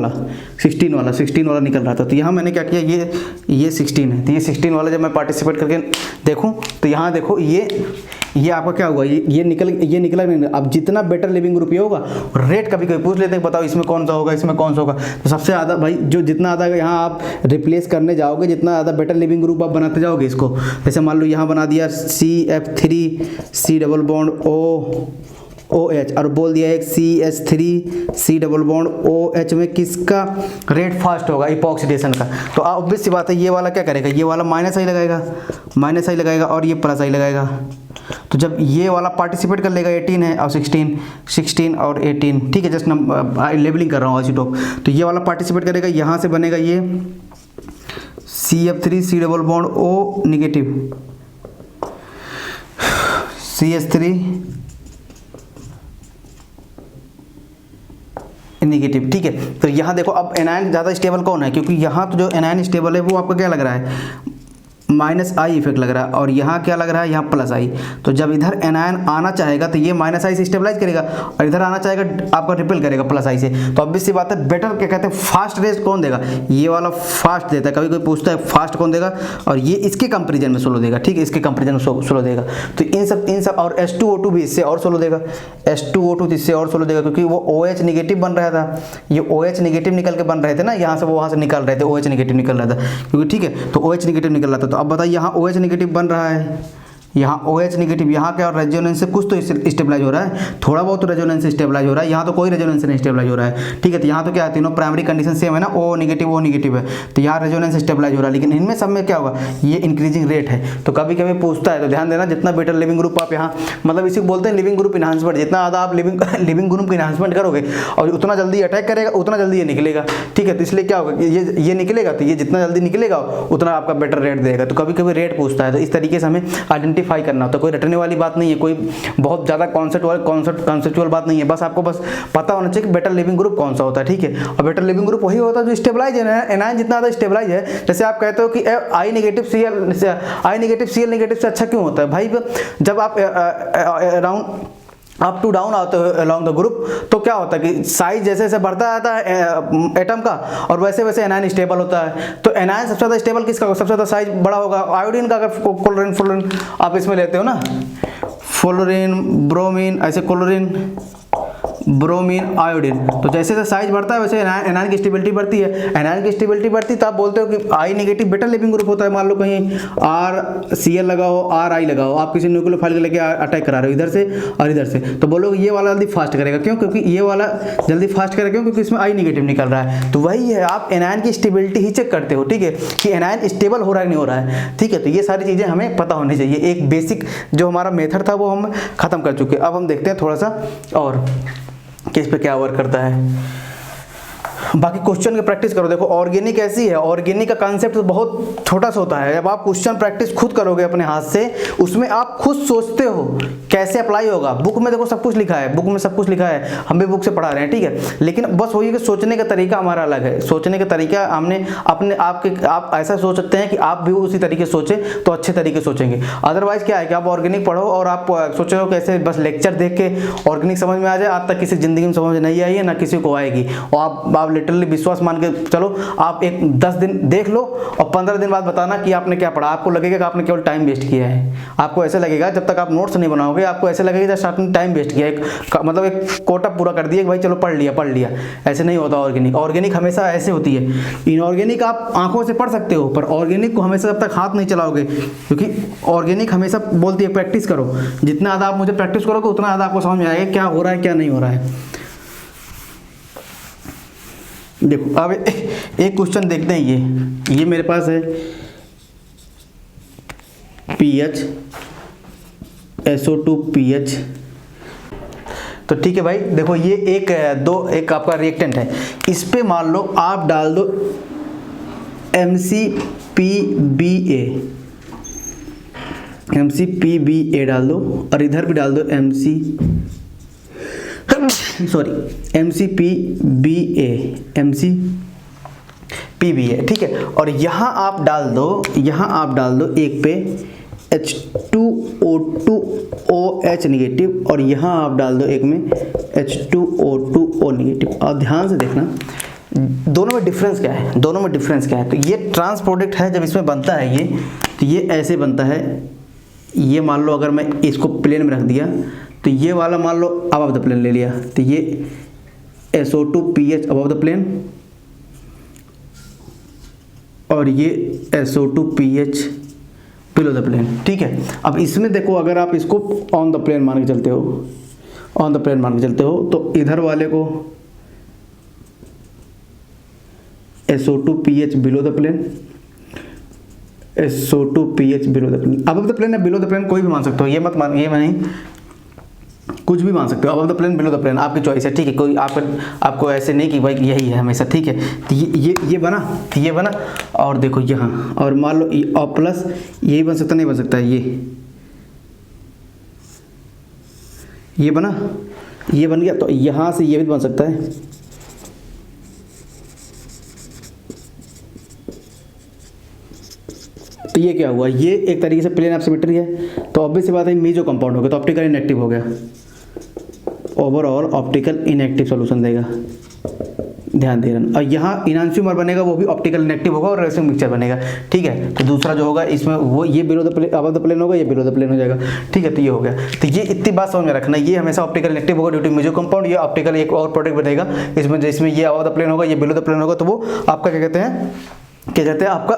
वाला निकल रहा था। तो यहाँ मैंने क्या किया, ये 16 है, तो ये 16 वाला जब मैं पार्टिसिपेट करके देखूँ तो यहाँ देखो ये आपका क्या हुआ, ये निकला नहीं। अब जितना बेटर लिविंग ग्रुप ये होगा, रेट कभी कभी पूछ लेते हैं बताओ इसमें कौन सा होगा, इसमें कौन सा होगा। तो सबसे ज़्यादा भाई जो जितना ज़्यादा यहाँ आप रिप्लेस करने जाओगे, जितना ज़्यादा बेटर लिविंग ग्रुप आप बनाते जाओगे इसको, जैसे मान लो यहाँ बना दिया CF3 C double bond OH और बोल दिया एक CH3 C double bond OH में किसका रेट फास्ट होगा, इपॉक्सीडेशन का। तो ऑब्वियस सी बात है ये वाला क्या करेगा, ये वाला माइनस आई लगाएगा और ये प्लस आई लगाएगा। तो जब ये वाला पार्टिसिपेट कर लेगा, 18 है और 16 और 18, ठीक है, जस्ट लेबलिंग कर रहा हूँ आइसोटोप। तो ये वाला पार्टिसिपेट करेगा, यहाँ से बनेगा ये CF3 C double bond O negative, CH3 negative, ठीक है। तो यहाँ देखो अब एनायन ज़्यादा स्टेबल कौन है, क्योंकि यहाँ तो जो एनायन स्टेबल है वो आपका क्या लग रहा है, -I इफेक्ट लग रहा है, और यहाँ क्या लग रहा है, यहाँ +I। तो जब इधर एनायन आना चाहेगा तो ये -I से स्टेबलाइज करेगा, और इधर आना चाहेगा आपका रिपेल करेगा +I से। तो ऑब्वियस सी बात है बेटर क्या कहते हैं, फास्ट रेस कौन देगा, ये वाला फास्ट देता है। कभी कोई पूछता है फास्ट कौन देगा, और ये इसके कंपेरिजन में स्लो देगा, ठीक है, इसके कंपेरिजन में स्लो देगा। तो इन सब और H2O2 भी इससे और स्लो देगा, H2O2 इससे और स्लो देगा, क्योंकि वो OH निगेटिव बन रहा था, ये OH निगेटिव निकल के बन रहे थे ना, यहाँ से वो वहाँ से निकल रहे थे, OH निगेटिव निकल रहा था, क्योंकि ठीक है, तो OH निगेटिव निकल रहा था। तो अब बताइए यहाँ OH निगेटिव बन रहा है, यहाँ OH निगेटिव, यहाँ क्या रेजोनेंस से कुछ तो स्टेबलाइज हो रहा है, थोड़ा बहुत तो रेजोनेंस से स्टेबलाइज हो रहा है, यहाँ तो कोई रेजोनेंस नहीं स्टेबलाइज हो रहा है, ठीक है। तो यहाँ तो क्या है, तीनों प्राइमरी कंडीशन सेम है ना, O निगेटिव है, तो यहाँ रेजोनेंस स्टेबलाइज हो रहा है। लेकिन इनमें सब में क्या होगा, ये इंक्रीजिंग रेट है। तो कभी कभी पूछता है, तो ध्यान देना, जितना बेटर लिविंग ग्रुप आप यहाँ, मतलब इसी को बोलते हैं लिविंग ग्रुप इनहांसमेंट, जितना ज़्यादा आप लिविंग ग्रुप की इनहांसमेंट करोगे और उतना जल्दी अटैक करेगा, उतना जल्दी ये निकलेगा, ठीक है। तो इसलिए क्या होगा, ये निकलेगा, तो ये जितना जल्दी निकलेगा उतना आपका बेटर रेट देगा। तो कभी कभी रेट पूछता है, तो इस तरीके से हमें आइडेंटिफाई करना होता है। कोई रटने वाली बात नहीं है, कोई बहुत ज़्यादा कॉन्सेप्चुअल बात नहीं है, बस आपको बस पता होना चाहिए कि बेटर लिविंग ग्रुप कौन सा होता है, ठीक है। और बेटर लिविंग ग्रुप वही होता है जो स्टेबलाइज है, एनायन जितना ज़्यादा स्टेबलाइज है। जैसे आप कहते हो कि I नेगेटिव Cl नेगेटिव से अच्छा क्यों होता है भाई, जब आप अराउंड अप टू डाउन आते हो अलॉन्ग द ग्रुप, तो क्या होता है कि साइज जैसे जैसे बढ़ता आता है एटम का, और वैसे वैसे एनायन स्टेबल होता है। तो एनायन सबसे ज़्यादा स्टेबल किसका होगा, सबसे ज़्यादा साइज बड़ा होगा आयोडीन का। अगर क्लोरीन आप इसमें लेते हो ना, फ्लोरीन, ब्रोमीन, ऐसे क्लोरीन, ब्रोमीन, आयोडीन, तो जैसे जैसे साइज बढ़ता है वैसे एनायन की स्टेबिलिटी बढ़ती है। एनायन की स्टेबिलिटी बढ़ती है तो आप बोलते हो कि I negative better leaving group होता है। मान लो कहीं RCl लगाओ, RI लगाओ, आप किसी न्यूक्लियोफाइल लेके अटैक करा रहे हो इधर से और इधर से, तो बोलोगे ये वाला जल्दी फास्ट करेगा, क्यों, क्योंकि ये वाला जल्दी फास्ट करेगा, क्यों, क्योंकि इसमें I नेगेटिव निकल रहा है। तो वही है, आप एनायन की स्टेबिलिटी ही चेक करते हो, ठीक है, कि एनायन स्टेबल हो रहा है नहीं हो रहा है, ठीक है। तो ये सारी चीज़ें हमें पता होनी चाहिए। एक बेसिक जो हमारा मेथड था वो हम खत्म कर चुके। अब हम देखते हैं थोड़ा सा और किस पे क्या वर्क करता है। बाकी क्वेश्चन की प्रैक्टिस करो। देखो ऑर्गेनिक ऐसी है, ऑर्गेनिक का कांसेप्ट बहुत छोटा सा होता है। जब आप क्वेश्चन प्रैक्टिस खुद करोगे अपने हाथ से, उसमें आप खुद सोचते हो कैसे अप्लाई होगा। बुक में देखो सब कुछ लिखा है, बुक में सब कुछ लिखा है, हम भी बुक से पढ़ा रहे हैं, ठीक है। लेकिन बस वही कि सोचने का तरीका हमारा अलग है। सोचने का तरीका हमने अपने आप ऐसा सोच सकते हैं कि आप भी उसी तरीके से सोचें तो अच्छे तरीके सोचेंगे। अदरवाइज क्या है कि आप ऑर्गेनिक पढ़ो और आप सोच रहे हो कैसे बस लेक्चर देख के ऑर्गेनिक समझ में आ जाए, आज तक किसी जिंदगी में समझ नहीं आई है, ना किसी को आएगी। और आप लिटरली विश्वास मान के चलो, आप एक 10 दिन देख लो और 15 दिन बाद बताना कि आपने क्या पढ़ा। आपको लगेगा कि आपने केवल टाइम वेस्ट किया है। आपको ऐसे लगेगा जब तक आप नोट्स नहीं बनाओगे, आपको ऐसे लगेगा जैसे आपने टाइम वेस्ट किया, मतलब एक कोटा पूरा कर दिया कि भाई चलो पढ़ लिया। ऐसे नहीं होता ऑर्गेनिक हमेशा ऐसे होती है। इनऑर्गेनिक आप आंखों से पढ़ सकते हो, पर ऑर्गेनिक को हमेशा जब तक हाथ नहीं चलाओगे, क्योंकि ऑर्गेनिक हमेशा बोलती है प्रैक्टिस करो। जितना ज़्यादा आप मुझे प्रैक्टिस करोगे उतना ज़्यादा आपको समझ में आएगा क्या हो रहा है क्या नहीं हो रहा है। देखो अब एक क्वेश्चन देखते हैं। ये मेरे पास है pH SO2PH। तो ठीक है भाई, देखो ये एक आपका रिएक्टेंट है, इस पे मान लो आप डाल दो MCPBA डाल दो, और इधर भी डाल दो MCPBA, ठीक है। और यहाँ आप डाल दो एक पे H2O2OH निगेटिव, और यहाँ आप डाल दो एक में H2O2O निगेटिव। और ध्यान से देखना दोनों में डिफरेंस क्या है, तो ये ट्रांस प्रोडक्ट है जब इसमें बनता है ये, तो ये ऐसे बनता है। ये मान लो अगर मैं इसको प्लेन में रख दिया, तो ये वाला मान लो अबव द प्लेन ले लिया, तो ये SO2PH अबव द प्लेन, और ये SO2PH बिलो द प्लेन, ठीक है। अब इसमें देखो अगर आप इसको ऑन द प्लेन मान के चलते हो, तो इधर वाले को SO2PH below the plane, SO2PH below the plane, above the plane या बिलो द प्लेन कोई भी मान सकते हो, ये नहीं, कुछ भी मान सकते हो, above the plane below the plane आपकी चॉइस है, ठीक है। कोई आपको ऐसे नहीं कि भाई यही है हमेशा, ठीक है। तो ये बना, और देखो यहाँ, और मान लो और प्लस यही बन सकता, नहीं बन सकता है, ये बन गया, तो यहाँ से ये भी बन सकता है, तो ये क्या हुआ, ये एक तरीके से प्लेन ऑफ सिमेट्री है, तो ऑब्वियस सी बात है मीजो कंपाउंड हो गया, तो ऑप्टिकल इनएक्टिव हो गया, ओवरऑल ऑप्टिकल इनएक्टिव सॉल्यूशन देगा, ध्यान दे रहा। और यहाँ इनांशियोमर बनेगा, वो भी ऑप्टिकल इनएक्टिव होगा और रेसिंग मिक्सचर बनेगा, ठीक है। तो दूसरा जो होगा इसमें वो ये below the plane above the plane होगा, ये बिलो द प्लेन हो जाएगा, ठीक है। तो ये हो गया, तो ये इतनी बात समझ में रखना, ये हमेशा ऑप्टिकल इनएक्टिव होगा ड्यू टू मीजो कंपाउंड, ये ऑप्टिकल एक और प्रोडक्ट बनेगा जिसमें ये अबव द प्लेन होगा, ये बिलो द प्लेन होगा, तो वो आपका क्या कहते हैं आपका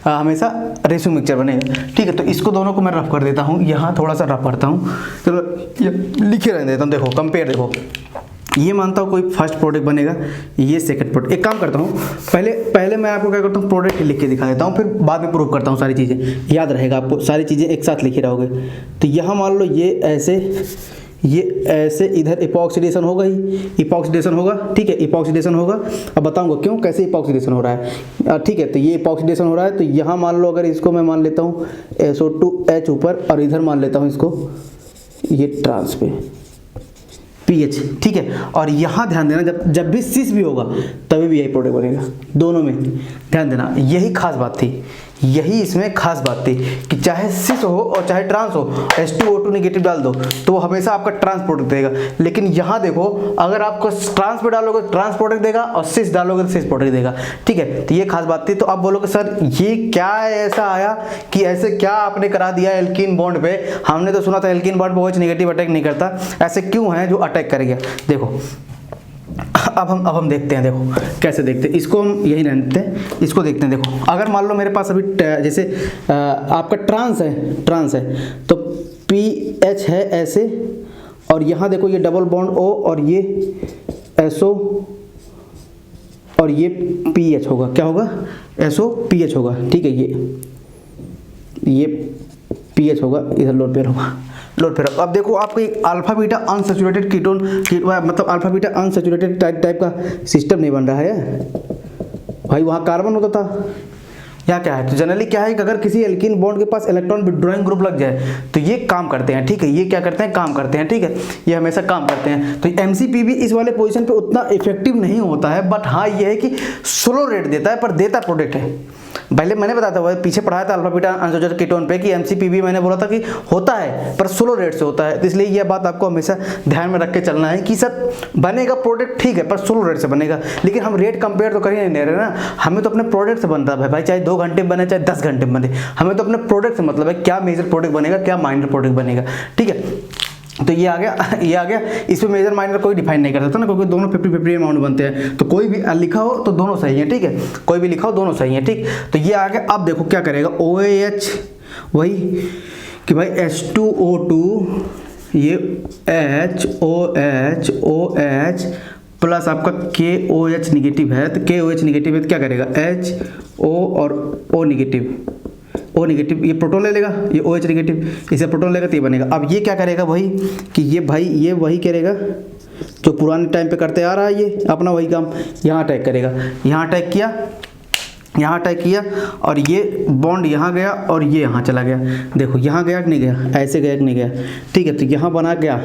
हमेशा रेसिंग मिक्सचर बनेगा, ठीक है। तो इसको दोनों को मैं रफ कर देता हूँ, यहाँ थोड़ा सा रफ करता हूँ, चलो ये लिखे रहने देता हूँ। देखो कंपेयर, देखो ये मानता हूँ कोई फर्स्ट प्रोडक्ट बनेगा, ये सेकंड प्रोडक्ट। एक काम करता हूँ, पहले मैं आपको क्या करता हूँ, प्रोडक्ट लिख के दिखा देता हूँ, फिर बाद में प्रूव करता हूँ, सारी चीज़ें याद रहेगा आपको, सारी चीज़ें एक साथ लिखे रहोगे। तो यहाँ मान लो ये ऐसे इधर इपॉक्सीडेशन होगा ठीक है, इपॉक्सीडेशन होगा। अब बताऊंगा क्यों, कैसे इपॉक्सीडेशन हो रहा है, ठीक है। तो ये इपॉक्सीडेशन हो रहा है, तो यहाँ मान लो अगर इसको मैं मान लेता हूँ SO2H ऊपर, और इधर मान लेता हूँ इसको ये ट्रांस पे PH, ठीक है। और यहाँ ध्यान देना, जब भी सिस भी होगा तभी भी यही प्रोडक्ट बनेगा, दोनों में ध्यान देना। यही खास बात थी, यही इसमें खास बात थी कि चाहे सिस हो और चाहे ट्रांस हो, H2O2 नेगेटिव डाल दो तो वो हमेशा आपका ट्रांस प्रोडक्ट देगा। लेकिन यहाँ देखो, अगर आपको ट्रांस पे डालोगे तो ट्रांस प्रोडक्ट देगा, और सिस डालोगे तो सिस प्रोडक्ट देगा, ठीक है। तो ये खास बात थी। तो आप बोलोगे सर ये क्या ऐसा आया कि ऐसे क्या आपने करा दिया एल्कीन बॉन्ड पे, हमने तो सुना था एल्कीन बॉन्ड पे OH नेगेटिव अटैक नहीं करता, ऐसे क्यों है जो अटैक कर गया। देखो अब हम देखते हैं, देखो कैसे देखते हैं इसको, हम यही रहते हैं, इसको देखते हैं। देखो अगर मान लो मेरे पास अभी जैसे आपका ट्रांस है तो PH है ऐसे, और यहाँ देखो ये डबल बॉन्ड O और ये SO और ये PH होगा, क्या होगा SO PH होगा, ठीक है। ये PH होगा, इधर लोड पेयर होगा, लोड पेयर। अब देखो आपको एक अल्फा बीटा अनसैचुरेटेड कीटोन मतलब अल्फा बीटा अनसैचुरेटेड टाइप का सिस्टम नहीं बन रहा है भाई, वहाँ कार्बन होता था, यहाँ क्या है। तो जनरली क्या है कि अगर किसी एल्कीन बॉन्ड के पास इलेक्ट्रॉन विड्रॉइंग ग्रुप लग जाए तो ये काम करते हैं, ठीक है। ये क्या करते हैं, काम करते हैं, ठीक है। ये हमेशा काम करते हैं। तो MCPB इस वाले पोजीशन पे उतना इफेक्टिव नहीं होता है, बट हाँ ये है कि स्लो रेट देता है पर देता प्रोडक्ट है। पहले मैंने बताया था, पीछे पढ़ाया था अल्फा बीटा अनसैचुरेटेड कीटोन पे कि MCPB मैंने बोला था कि होता है पर स्लो रेट से होता है। तो इसलिए यह बात आपको हमेशा ध्यान में रख के चलना है कि सर बनेगा प्रोडक्ट ठीक है पर स्लो रेट से बनेगा, लेकिन हम रेट कंपेयर तो कर ही नहीं रहे ना, हमें तो अपने प्रोडक्ट से बनता है भाई, चाहे 2 घंटे में बने चाहे 10 घंटे में बने, हमें तो अपने प्रोडक्ट से मतलब है, क्या मेजर प्रोडक्ट बनेगा क्या माइनर प्रोडक्ट बनेगा, ठीक है। तो ये आ गया, इसमें मेजर माइनर कोई डिफाइन नहीं कर सकता ना, क्योंकि दोनों 50-50 अमाउंट बनते हैं। तो कोई भी लिखा हो तो दोनों सही है, ठीक है, कोई भी लिखा हो दोनों सही है, ठीक। तो ये आ गया। अब देखो क्या करेगा, OH वही कि भाई H2O2 ये OH प्लस आपका KOH निगेटिव है, तो KOH निगेटिव है तो क्या करेगा HO और O निगेटिव, O नेगेटिव, ये प्रोटॉन ले लेगा, ये OH नेगेटिव, इसे प्रोटॉन लेगा तो ये बनेगा। अब ये क्या करेगा भाई कि ये वही करेगा जो पुराने टाइम पे करते आ रहा है, ये अपना वही काम यहाँ अटैक करेगा, यहाँ अटैक किया, यहाँ अटैक किया, और ये बॉन्ड यहाँ गया और ये यहाँ चला गया। देखो यहाँ गया कि नहीं गया, ऐसे गया कि नहीं गया, ठीक है। तो यहाँ बना क्या,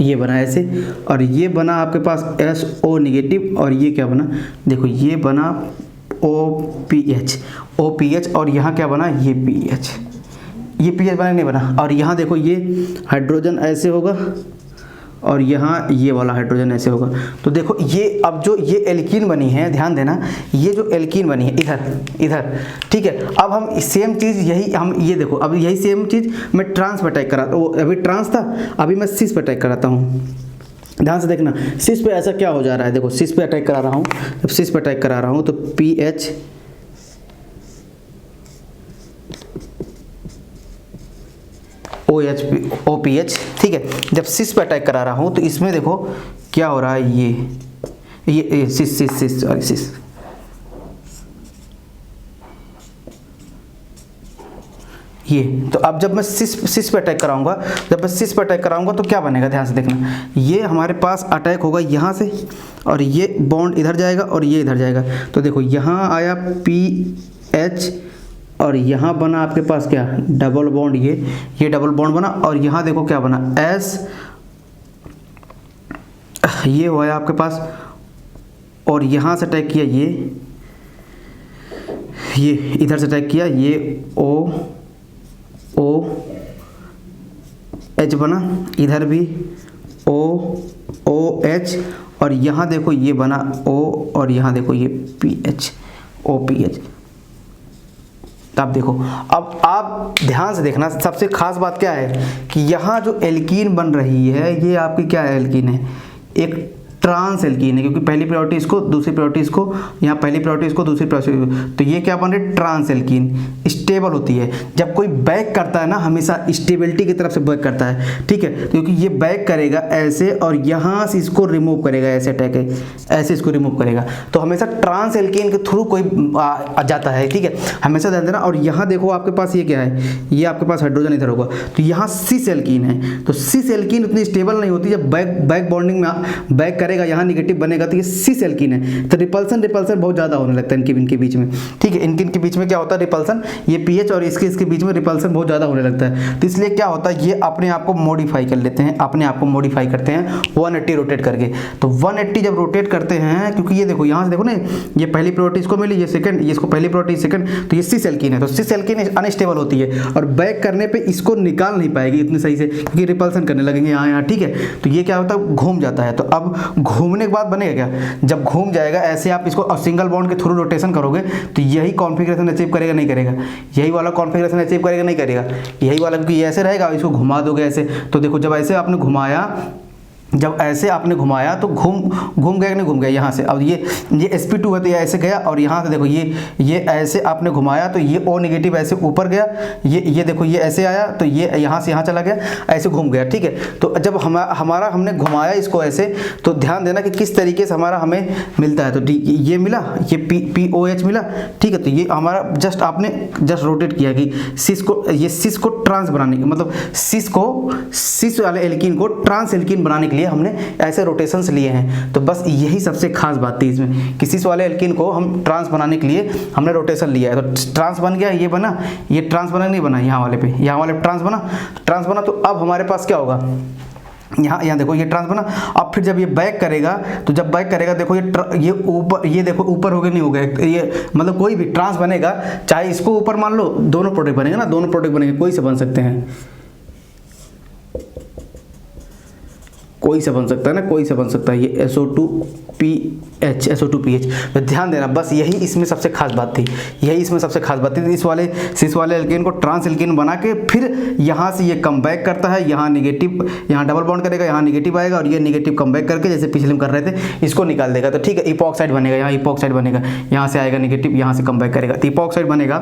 ये बना ऐसे, और ये बना आपके पास SO नेगेटिव, और ये क्या बना, देखो ये बना OPH, और यहाँ क्या बना, ये PH, ये PH बना नहीं बना। और यहाँ देखो ये हाइड्रोजन ऐसे होगा और यहाँ ये वाला हाइड्रोजन ऐसे होगा। तो देखो ये अब जो ये एल्कीन बनी है, ध्यान देना, ये जो एल्कीन बनी है इधर, ठीक है। अब हम सेम चीज़ यही हम ये देखो, अब यही सेम चीज़ मैं ट्रांस पर अटैक करा, वो अभी ट्रांस था, अभी मैं सिस पर अटैक कराता हूँ। ध्यान से देखना सिस पे ऐसा क्या हो जा रहा है। देखो सिस पे अटैक करा रहा हूँ, जब सिस पे अटैक करा रहा हूँ तो PH OPH, ठीक है। जब सिस पे अटैक करा रहा हूँ तो इसमें देखो क्या हो रहा है, ये सिस ये। तो अब जब मैं सिस पे अटैक कराऊंगा, तो क्या बनेगा, ध्यान से देखना, ये हमारे पास अटैक होगा यहाँ से, और ये बॉन्ड इधर जाएगा और ये इधर जाएगा। तो देखो यहाँ आया PH, और यहाँ बना आपके पास क्या, डबल बॉन्ड, ये डबल बॉन्ड बना, और यहाँ देखो क्या बना S, ये हुआ आपके पास, और यहाँ से अटैक किया ये इधर से अटैक किया, ये OH बना, इधर भी OH, और यहाँ देखो ये बना O, और यहाँ देखो ये PH, OPH। अब देखो, अब आप ध्यान से देखना, सबसे खास बात क्या है कि यहाँ जो एल्कीन बन रही है, ये आपकी क्या है, एल्कीन है, एक ट्रांस एल्कीन है, क्योंकि पहली प्रायोरिटी इसको, दूसरी प्रायोरिटी इसको, यहाँ पहली प्रायोरिटी इसको, दूसरी प्रायोरिटी, तो ये क्या बन रही है, ट्रांस एल्कीन। स्टेबल होती है, जब कोई बैक करता है ना, हमेशा स्टेबिलिटी की तरफ से बैक करता है, ठीक है। क्योंकि ये बैक करेगा ऐसे, और यहाँ से इसको रिमूव करेगा, ऐसे अटैक है, ऐसे इसको रिमूव करेगा। तो हमेशा ट्रांस एल्कीन के थ्रू कोई आ जाता है, ठीक है, हमेशा ध्यान देना। और यहाँ देखो आपके पास ये क्या है, ये आपके पास हाइड्रोजन इधर होगा, तो यहाँ सिस एल्कीन है। तो सिस एल्कीन उतनी स्टेबल नहीं होती, जब बैक बॉन्डिंग में बैक करेगा, यहाँ निगेटिव बनेगा, तो ये सिस एल्कीन है। तो रिपल्सन बहुत ज़्यादा होने लगता है इनके बीच में, ठीक है। इनके बीच में क्या होता है, रिपल्सन, ये PH और इसके बीच में रिपल्सन बहुत ज़्यादा होने लगता है। तो इसलिए क्या होता है, ये अपने आप को मॉडिफाई कर लेते हैं, अपने आप को मॉडिफाई करते हैं 180 रोटेट करके। तो 180 जब रोटेट करते हैं, क्योंकि ये देखो यहाँ से देखो ना, ये पहली प्रायोरिटी इसको मिली, ये सेकंड, ये इसको पहली प्रायोरिटी सेकंड, तो ये सिस एल्कीन है। तो सिस एल्कीन अनस्टेबल होती है, और बैक करने पे इसको निकाल नहीं पाएगी इतनी सही से, क्योंकि रिपल्सन करने लगेंगे यहाँ, ठीक है। तो ये क्या होता है, घूम जाता है। तो अब घूमने के बाद बनेगा क्या, जब घूम जाएगा ऐसे, आप इसको सिंगल बॉन्ड के थ्रू रोटेशन करोगे, तो यही कॉन्फ़िगरेशन अचीव करेगा, नहीं करेगा, यही वाला कॉन्फ़िगरेशन अचीव करेगा, नहीं करेगा, यही वाला, क्योंकि ये ऐसे रहेगा, इसको घुमा दोगे ऐसे। तो देखो जब ऐसे आपने घुमाया, जब ऐसे आपने घुमाया तो घूम गया कि नहीं घूम गया यहाँ से। अब ये sp2 है तो ये ऐसे गया, और यहाँ से देखो ये ऐसे आपने घुमाया तो ये O नेगेटिव ऐसे ऊपर गया, ये देखो ये ऐसे आया तो ये यहाँ से यहाँ चला गया, ऐसे घूम गया, ठीक है। तो जब हमारा हमने घुमाया इसको ऐसे, तो ध्यान देना कि किस तरीके से हमारा हमें मिलता है। तो ये मिला, ये POH मिला, ठीक है। तो ये हमारा आपने रोटेट किया कि सिस को ट्रांस बनाने की, मतलब सिस वाले एल्कीन को ट्रांस एल्कीन बनाने के लिए हमने ऐसे रोटेशंस लिए हैं। तो बस यही सबसे खास बात थी इसमें, कि सिस वाले एल्कीन को हम ट्रांस बनाने के लिए हमने रोटेशन लिया है। तो ट्रांस बन गया, ये बना, ये ट्रांस बना नहीं बना, यहाँ वाले पे, यहाँ वाले ट्रांस बना। तो अब हमारे पास क्या होगा, यहाँ देखो ये ट्रांस बना। अब फिर जब ये बैक करेगा, तो जब बैक करेगा देखो ये ऊपर, ये देखो ऊपर हो गया नहीं हो गया, ये मतलब कोई भी ट्रांस बनेगा, चाहे इसको ऊपर मान लो, दोनों प्रोडक्ट बनेंगे ना, दोनों प्रोडक्ट बनेंगे, कोई से बन सकते हैं, कोई से बन सकता है ना, कोई से बन सकता है, ये SO2PH। तो ध्यान देना, बस यही इसमें सबसे खास बात थी, इस वाले सिस वाले एल्केन को ट्रांस एल्केन बना के फिर यहाँ से ये कम बैक करता है, यहाँ नेगेटिव, यहाँ डबल बॉन्ड करेगा, यहाँ नेगेटिव आएगा, और ये नेगेटिव कम बैक करके जैसे पिछले में कर रहे थे इसको निकाल देगा। तो ठीक है, इपॉक्साइड बनेगा, यहाँ इपॉक्साइड बनेगा, यहाँ से आएगा नेगेटिव, यहाँ से कम बैक करेगा, तो इपॉक्साइड बनेगा।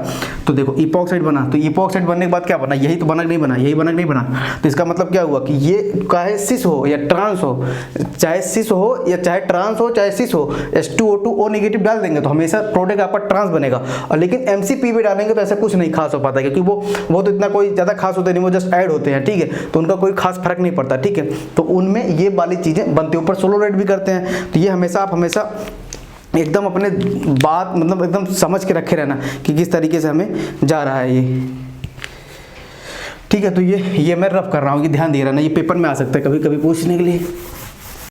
तो देखो इपॉक्साइड बना, तो इपॉक्साइड बनने के बाद क्या बना, यही तो बना नहीं बना, यही बना नहीं बना। तो इसका मतलब क्या हुआ कि ये चाहे सिस हो या ट्रांस हो, चाहे सिस हो या चाहे ट्रांस हो चाहे सिस हो, H2O2 O नेगेटिव डाल देंगे तो हमेशा प्रोडक्ट आपका ट्रांस बनेगा। और लेकिन MCPB डालेंगे तो ऐसा कुछ नहीं खास हो पाता, क्योंकि वो तो इतना कोई ज़्यादा खास होते नहीं, वो जस्ट ऐड होते हैं, ठीक है, तो उनका कोई खास फर्क नहीं पड़ता, ठीक है। तो उनमें ये वाली चीज़ें बनती है, ऊपर सोलो रेड भी करते हैं। तो ये हमेशा आप हमेशा एकदम अपने बात मतलब एकदम समझ के रखे रहना कि किस तरीके से हमें जा रहा है ये, ठीक है। तो ये मैं रफ कर रहा हूँ, ये ध्यान दे रहा ना, ये पेपर में आ सकता है कभी कभी पूछने के लिए।